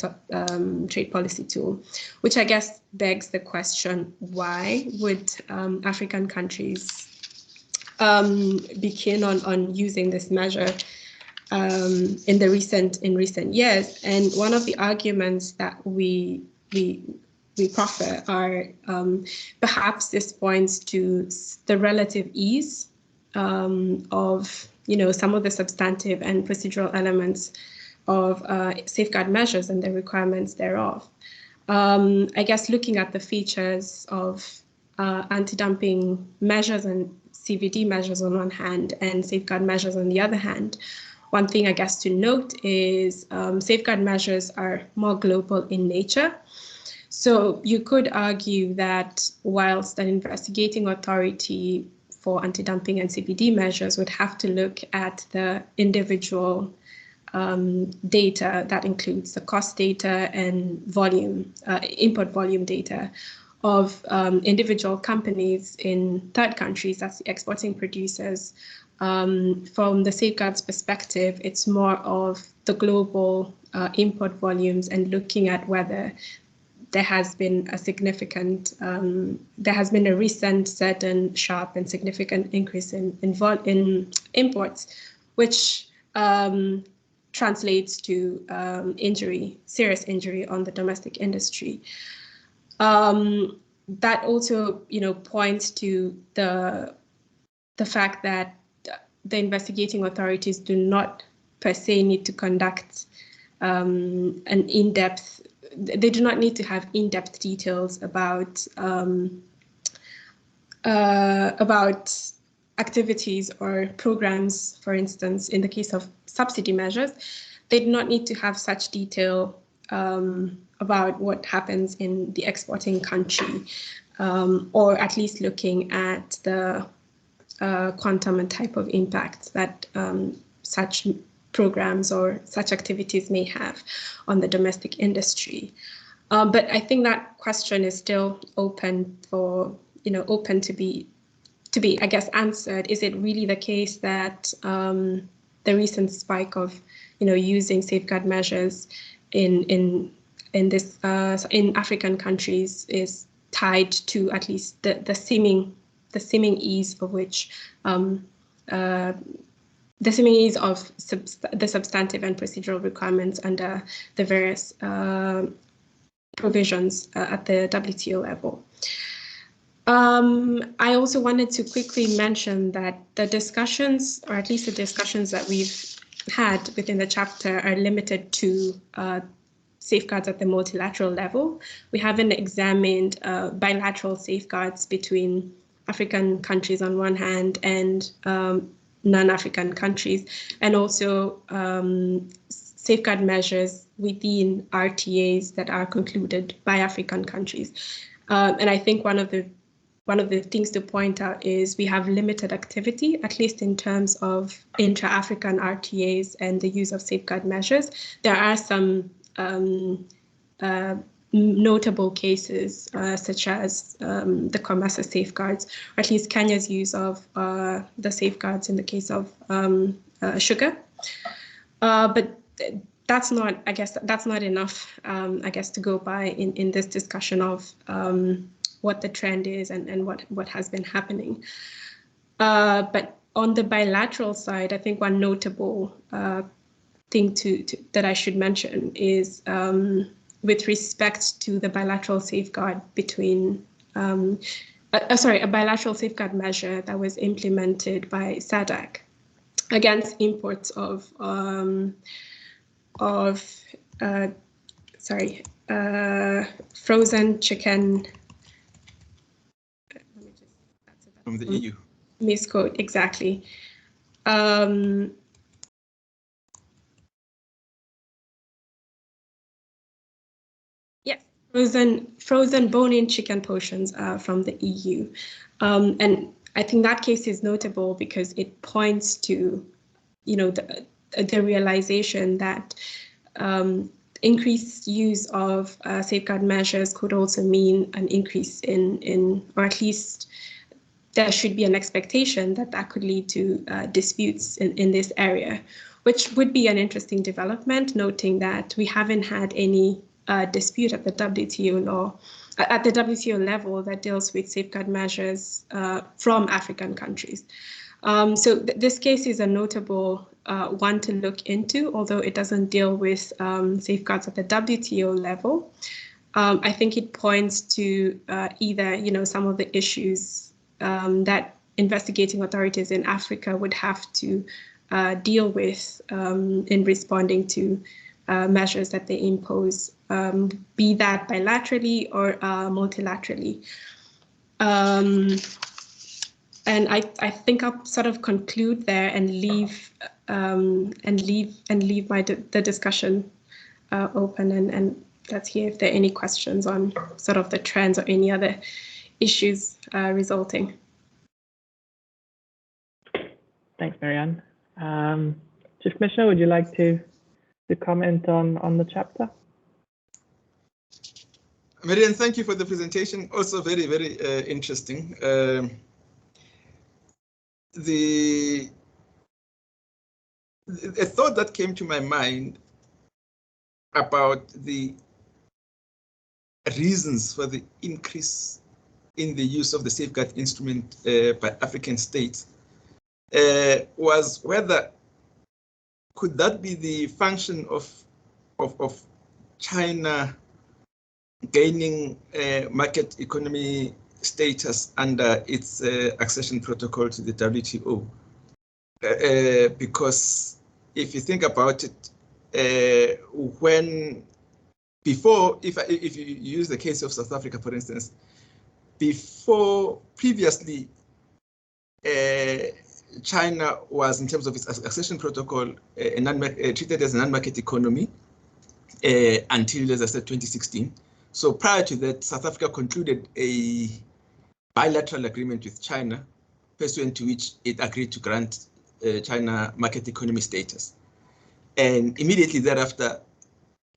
trade policy tool, which I guess begs the question, why would African countries be keen on using this measure in recent years? And one of the arguments that we proffer are perhaps this points to the relative ease of some of the substantive and procedural elements of safeguard measures and the requirements thereof. I guess looking at the features of anti-dumping measures and CVD measures on one hand and safeguard measures on the other hand, one thing I guess to note is safeguard measures are more global in nature. So you could argue that whilst an investigating authority for anti-dumping and CVD measures would have to look at the individual data that includes the cost data and volume, import volume data of individual companies in third countries, that's the exporting producers. From the safeguards perspective, it's more of the global import volumes and looking at whether there has been a significant, there has been a recent, certain, sharp and significant increase in imports, which translates to serious injury on the domestic industry. That also, points to the fact that the investigating authorities do not per se need to conduct an in-depth. They do not need to have in-depth details about activities or programs, for instance, in the case of subsidy measures. They do not need to have such detail about what happens in the exporting country, or at least looking at the quantum and type of impact that such programs or such activities may have on the domestic industry. But I think that question is still open for, open to be, I guess, answered. Is it really the case that the recent spike of, using safeguard measures in African countries is tied to at least the seeming ease of which the seeming ease of the substantive and procedural requirements under the various provisions at the WTO level. I also wanted to quickly mention that the discussions, or at least the discussions that we've had within the chapter, are limited to safeguards at the multilateral level. We haven't examined bilateral safeguards between African countries on one hand and non-African countries, and also safeguard measures within RTAs that are concluded by African countries. And I think one of the things to point out is we have limited activity, at least in terms of intra-African RTAs and the use of safeguard measures. There are some notable cases, such as the COMESA safeguards, or at least Kenya's use of the safeguards in the case of sugar. But that's not, I guess, that's not enough, I guess, to go by in this discussion of what the trend is and what has been happening. But on the bilateral side, I think one notable thing that I should mention is with respect to the bilateral safeguard between, a bilateral safeguard measure that was implemented by SADC against imports of frozen chicken. From the EU. Misquote, exactly. Yes, frozen bone-in chicken portions from the EU. And I think that case is notable because it points to, the realization that increased use of safeguard measures could also mean an increase in, or at least there should be an expectation that could lead to disputes in this area, which would be an interesting development, noting that we haven't had any dispute at the WTO law, at the WTO level that deals with safeguard measures from African countries. So this case is a notable one to look into, although it doesn't deal with safeguards at the WTO level. I think it points to either, some of the issues that investigating authorities in Africa would have to deal with in responding to measures that they impose, be that bilaterally or multilaterally. And I think I'll sort of conclude there and leave the discussion open, and let's hear if there are any questions on sort of the trends or any other issues resulting. Thanks, Maryanne. Chief Commissioner, would you like to comment on the chapter? Maryanne, thank you for the presentation. Also very, very interesting. A thought that came to my mind about the reasons for the increase in the use of the safeguard instrument by African states was whether could that be the function of China gaining market economy status under its accession protocol to the WTO, because if you think about it, if you use the case of South Africa, for instance, previously China was, in terms of its accession protocol, treated as a non-market economy until, as I said, 2016. So prior to that, South Africa concluded a bilateral agreement with China, pursuant to which it agreed to grant China market economy status. And immediately thereafter,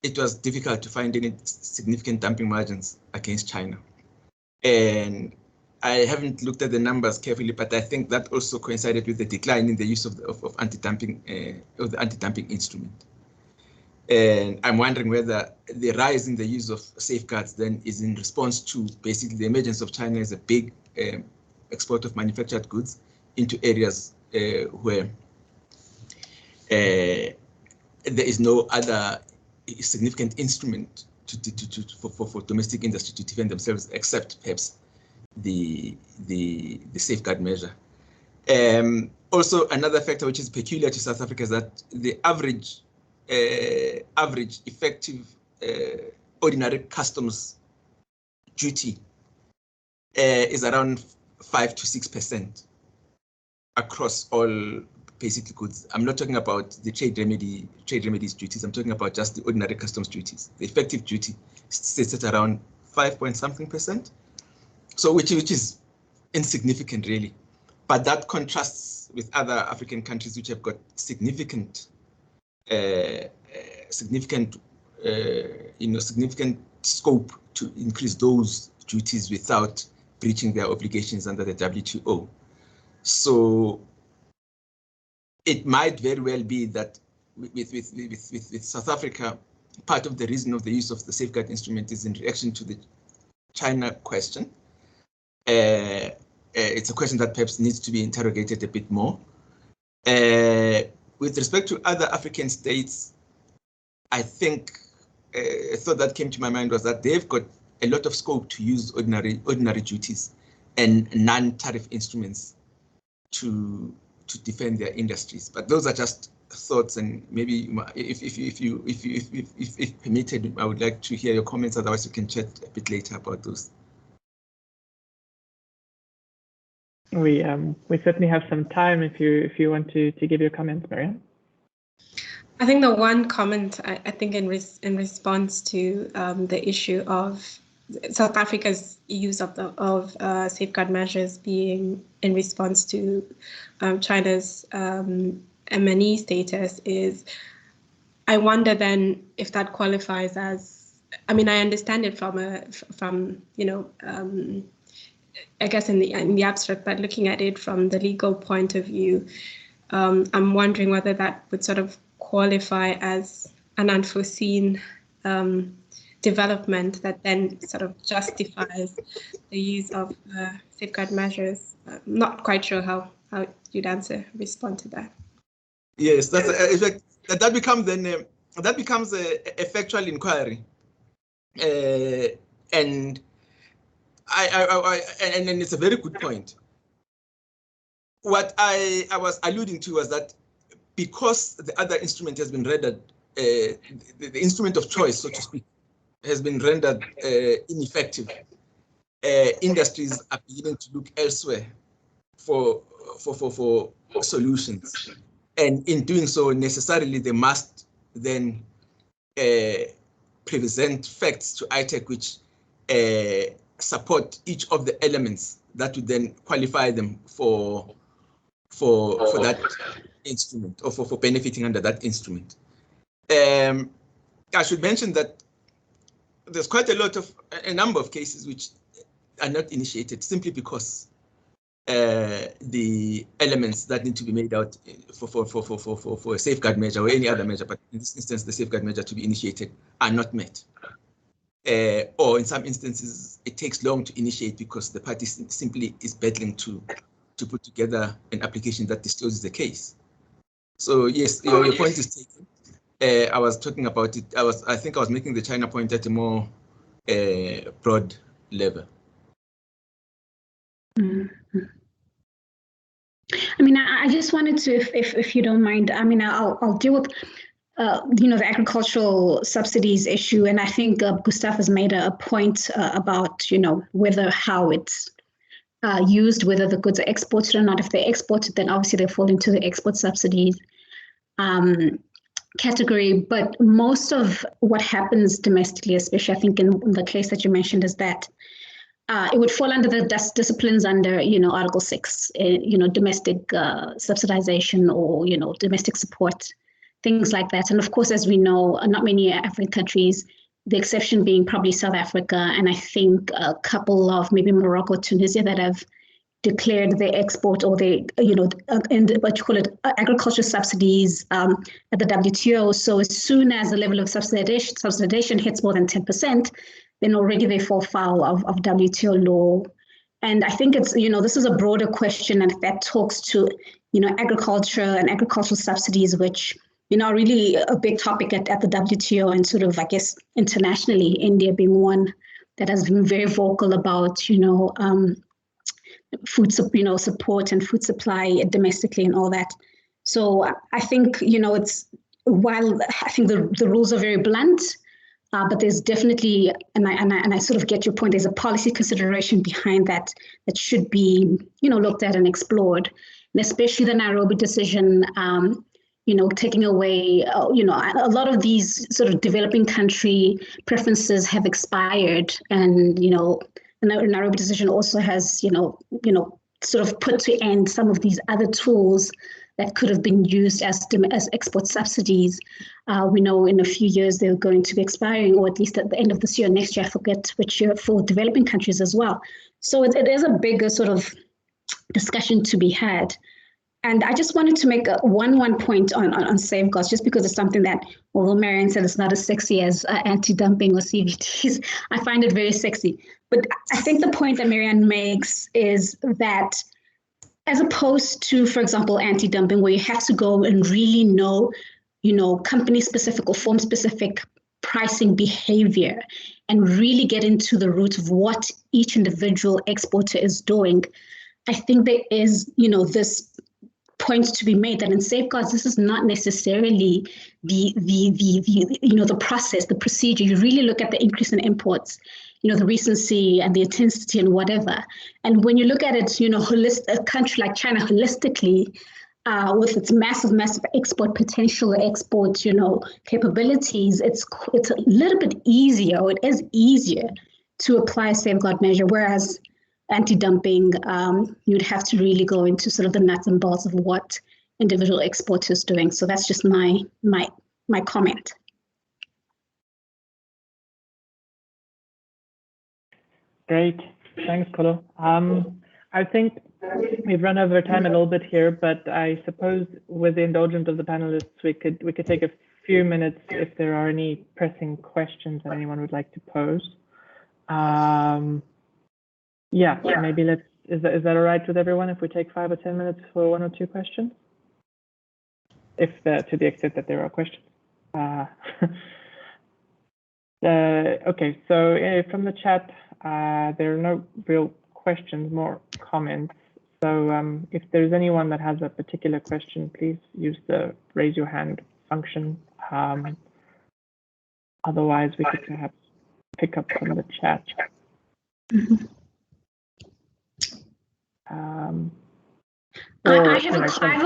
it was difficult to find any significant dumping margins against China. And I haven't looked at the numbers carefully, but I think that also coincided with the decline in the use of anti-dumping of the anti-dumping instrument. And I'm wondering whether the rise in the use of safeguards then is in response to basically the emergence of China as a big exporter of manufactured goods into areas where there is no other significant instrument for domestic industry to defend themselves, except perhaps the safeguard measure. Also, another factor which is peculiar to South Africa is that the average effective ordinary customs duty is around 5 to 6% across all basic goods. I'm not talking about the trade remedies duties. I'm talking about just the ordinary customs duties. The effective duty sits at around 5-point-something%. So which is insignificant, really. But that contrasts with other African countries which have got significant scope to increase those duties without breaching their obligations under the WTO. So it might very well be that with South Africa, part of the reason of the use of the safeguard instrument is in reaction to the China question. It's a question that perhaps needs to be interrogated a bit more. With respect to other African states, I think a thought that came to my mind was that they've got a lot of scope to use ordinary duties and non-tariff instruments to defend their industries. But those are just thoughts, and maybe if permitted, I would like to hear your comments. Otherwise, we can chat a bit later about those. We certainly have some time if you want to give your comments, Maryanne. I think the one comment I think in response to the issue of South Africa's use of safeguard measures being in response to China's MNE status is, I wonder then if that qualifies as, I mean, I understand it from I guess in the abstract, but looking at it from the legal point of view, I'm wondering whether that would sort of qualify as an unforeseen development that then sort of justifies the use of safeguard measures. I'm not quite sure how you'd respond to that. Yes, that's that becomes then that becomes a factual inquiry, and and it's a very good point. What I was alluding to was that because the other instrument has been rendered, the instrument of choice, so to speak, has been rendered ineffective, industries are beginning to look elsewhere for solutions. And in doing so, necessarily they must then present facts to ITAC which support each of the elements that would then qualify them for that instrument, or for benefiting under that instrument. I should mention that there's quite a number of cases which are not initiated simply because the elements that need to be made out for a safeguard measure or any other measure, but in this instance, the safeguard measure to be initiated, are not met. Or in some instances, it takes long to initiate because the party simply is battling to put together an application that discloses the case. So yes, your point is taken. I was talking about it. I think I was making the China point at a more broad level. Mm-hmm. I mean, I just wanted to, if you don't mind, I mean, I'll deal with, the agricultural subsidies issue. And I think Gustav has made a point about, how it's used, whether the goods are exported or not. If they're exported, then obviously they fall into the export subsidies category. But most of what happens domestically, especially I think in the case that you mentioned, is that it would fall under the disciplines under, Article 6, domestic subsidization or, domestic support, things like that. And of course, as we know, not many African countries, the exception being probably South Africa, and I think a couple of maybe Morocco, Tunisia, that have declared their export or they, and what you call it, agriculture subsidies at the WTO. So as soon as the level of subsidization hits more than 10%, then already they fall foul of WTO law. And I think it's, this is a broader question, and that talks to, agriculture and agricultural subsidies, which, are really a big topic at the WTO and sort of, I guess, internationally, India being one that has been very vocal about, food support and food supply domestically and all that. So I think, it's, while I think the rules are very blunt, but there's definitely, and I sort of get your point, there's a policy consideration behind that should be, looked at and explored. And especially the Nairobi decision, taking away, a lot of these sort of developing country preferences have expired. And, the Nairobi decision also has, sort of put to end some of these other tools that could have been used as export subsidies. We know in a few years they're going to be expiring, or at least at the end of this year, next year, I forget which year, for developing countries as well. So it is a bigger sort of discussion to be had. And I just wanted to make one point on safeguards, just because it's something that, although Maryanne said it's not as sexy as anti-dumping or CVTs, I find it very sexy. But I think the point that Maryanne makes is that as opposed to, for example, anti-dumping, where you have to go and really know, company-specific or form-specific pricing behavior and really get into the root of what each individual exporter is doing, I think there is, this point to be made that in safeguards, this is not necessarily the process, the procedure. You really look at the increase in imports, the recency and the intensity and whatever. And when you look at it, a country like China holistically, with its massive export potential, export, capabilities, it's a little bit easier, or it is easier to apply a safeguard measure, whereas anti-dumping, you'd have to really go into sort of the nuts and bolts of what individual exporters doing. So that's just my comment. Great, thanks, Kholo. I think we've run over time a little bit here, but I suppose with the indulgence of the panelists, we could take a few minutes if there are any pressing questions that anyone would like to pose. Yeah, maybe is that all right with everyone if we take 5 or 10 minutes for 1 or 2 questions? If to the extent that there are questions. Okay, so from the chat, there are no real questions, more comments. So if there's anyone that has a particular question, please use the raise your hand function. Otherwise, we could perhaps pick up from the chat. I have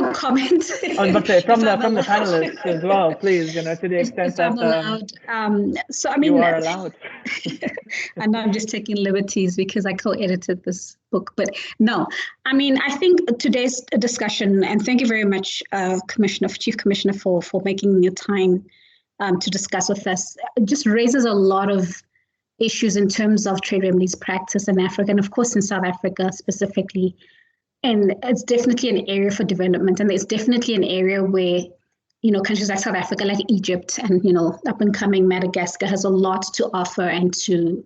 a comment. I was about to say from the panelists as well, please. To the extent that so I mean, you are allowed. I know I'm just taking liberties because I co-edited this book, but no, I mean, I think today's discussion, and thank you very much, Chief Commissioner, for making your time to discuss with us, just raises a lot of issues in terms of trade remedies practice in Africa, and of course in South Africa specifically. And it's definitely an area for development, and there's definitely an area where, countries like South Africa, like Egypt, and up and coming Madagascar has a lot to offer, and to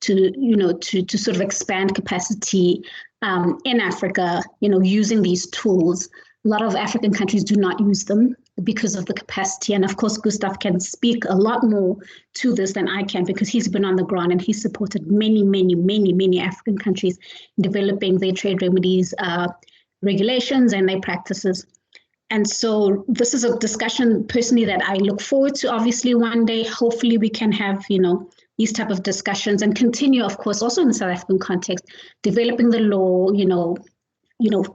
sort of expand capacity in Africa. Using these tools. A lot of African countries do not use them because of the capacity, and of course Gustav can speak a lot more to this than I can because he's been on the ground and he's supported many African countries in developing their trade remedies regulations and their practices. And so this is a discussion personally that I look forward to. Obviously one day, hopefully we can have, these type of discussions and continue, of course, also in the South African context, developing the law,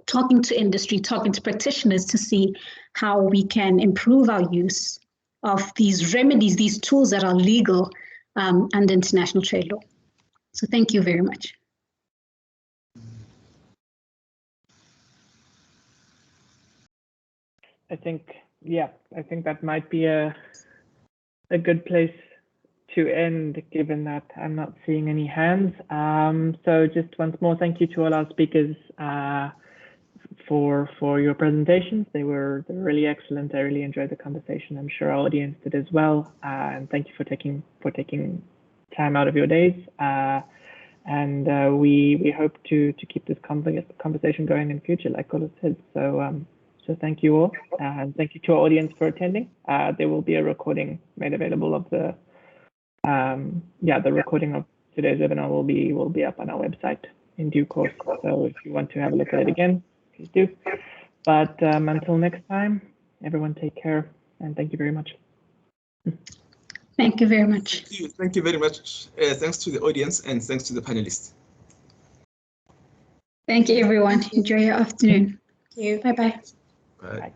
talking to industry, talking to practitioners to see how we can improve our use of these remedies, these tools that are legal under international trade law. So thank you very much. I think that might be a good place to end, given that I'm not seeing any hands. So just once more, thank you to all our speakers for your presentations. They were really excellent. I really enjoyed the conversation. I'm sure our audience did as well. And thank you for taking time out of your days. And we hope to keep this conversation going in future, like Kholofelo said. So thank you all, and thank you to our audience for attending. There will be a recording made available of the recording of today's webinar will be up on our website in due course. So if you want to have a look at it again, please do. But until next time, everyone take care, and thank you very much. Thank you very much. Thank you very much. Thanks to the audience and thanks to the panelists. Thank you, everyone. Enjoy your afternoon. Thank you. Bye-bye. Bye.